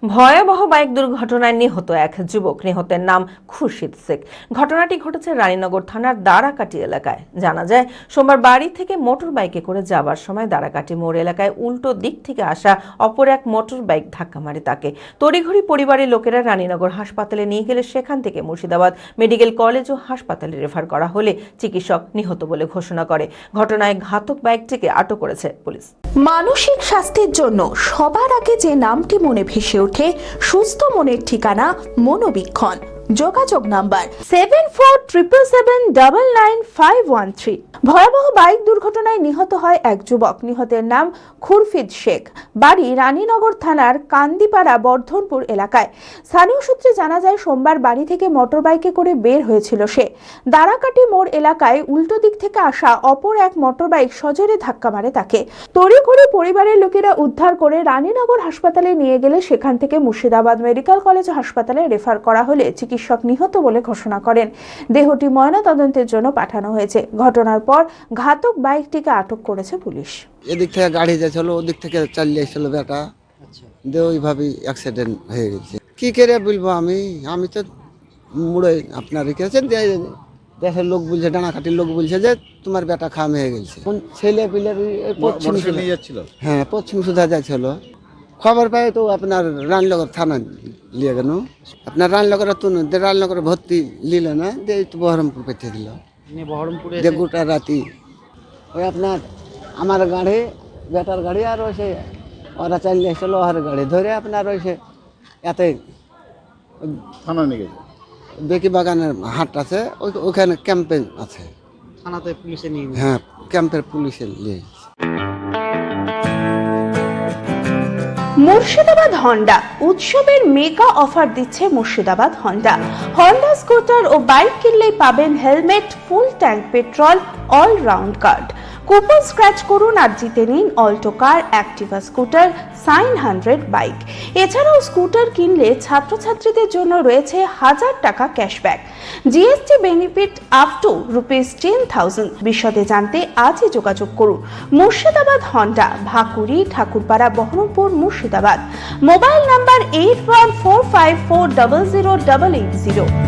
ভয়াবহ বাইক দুর্ঘটনায় নিহত এক যুবক। নিহতের নাম খুরশিদ শেখ। ঘটনাটি ঘটেছে রানীনগর থানার দারাকাটি এলাকায়। জানা যায়, সোমবার বাড়ি থেকে মোটর বাইকে করে যাবার সময় দারাকাটি মোড় এলাকায় উল্টো দিক থেকে আসা অপর এক মোটর বাইক ধাক্কা মারে তাকে। তড়িঘড়ি পরিবারের লোকেরা রানীনগর হাসপাতালে নিয়ে গেলে সেখান থেকে মুর্শিদাবাদ মেডিকেল কলেজ ও হাসপাতালে রেফার করা হলে চিকিৎসক নিহত বলে ঘোষণা করে। ঘটনায় ঘাতক বাইকটিকে আটক করেছে পুলিশ। মানসিক স্বাস্থ্যের জন্য সবার আগে যে নামটি মনে ভেসে ওঠে, সুস্থ মনের ঠিকানা মনোবীক্ষণ। যোগাযোগ নাম্বার 7477799513। ভয়াবহ বাইক দুর্ঘটনায় নিহত হয় এক যুবক। নিহতের নাম খুরশিদ শেখ, বাড়ি রানীনগর থানার কান্দিপাড়া বর্ধনপুর এলাকায়। স্থানীয় সূত্রে জানা যায়, সোমবার বাড়ি থেকে মোটর বাইকে করে বের হয়েছিল সে। দারাকাটি মোড় এলাকায় উল্টো দিক থেকে আসা অপর এক মোটর বাইক সজোরে ধাক্কা মারে তাকে। তড়িঘড়ি পরিবারের লোকেরা উদ্ধার করে রানীনগর হাসপাতালে নিয়ে গেলে সেখান থেকে মুর্শিদাবাদ মেডিকেল কলেজ হাসপাতালে রেফার করা হলে চিকিৎসক নিহত বলে ঘোষণা করেন। দেহটি ময়নাতদন্তের জন্য পাঠানো হয়েছে। ঘটনার পর ঘাতক বাইকটিকে আটক করেছে পুলিশ। এদিক থেকে গাড়ি যাচ্ছিল, ওদিক থেকে চালিয়ে এসেছিল বেটা, দিয়ে ওইভাবে অ্যাক্সিডেন্ট হয়ে গেছে। কি করে বলবো আমি তো মুড়ে আপনার রেখেছেন, দেশের লোক বলছে, ডানাকাটির লোক বলছে যে তোমার বেটা খাম হয়ে গেছে। ছেলে পিলের হ্যাঁ পশ্চিম সুধা যাচ্ছিল। খবর পাই তো আপনার রানীনগর থানা নিয়ে গেল। আপনার রানীনগরে ভর্তি নিল না, দিয়ে তো বহরমপুর পেঠিয়ে দিল। গোটা রাতি ওই আপনার আমার গাড়ি, বেটার গাড়ি, আর ওই সে ওরা চালিয়ে এসেছিল ওর গাড়ি ধরে আপনার ওই সে এতে থানা নিয়ে গেছে। বেকি বাগানের হাট আছে, ওখানে ক্যাম্পে আছে। থানাতে পুলিশে নিয়ে হ্যাঁ, ক্যাম্পের পুলিশে নিয়ে। মুর্শিদাবাদ হন্ডা উৎসবের মেগা অফার দিচ্ছে মুর্শিদাবাদ হন্ডা। হন্ডা স্কুটার ও বাইক কিনলেই পাবেন helmet, full tank petrol, all round card. Coupon scratch করুন আর জিতে নিন Alto car, Activa scooter, Shine 100 bike. এছাড়াও স্কুটার কিনলে ছাত্রছাত্রীদের জন্য রয়েছে 1000 টাকা cashback, GST benefit up to ₹10,000। বিশদে জানতে আজই যোগাযোগ করুন। Murshidabad Honda, Bhakuri, Thakurpara, Baharampur, Murshidabad. Mobile number 8145400880।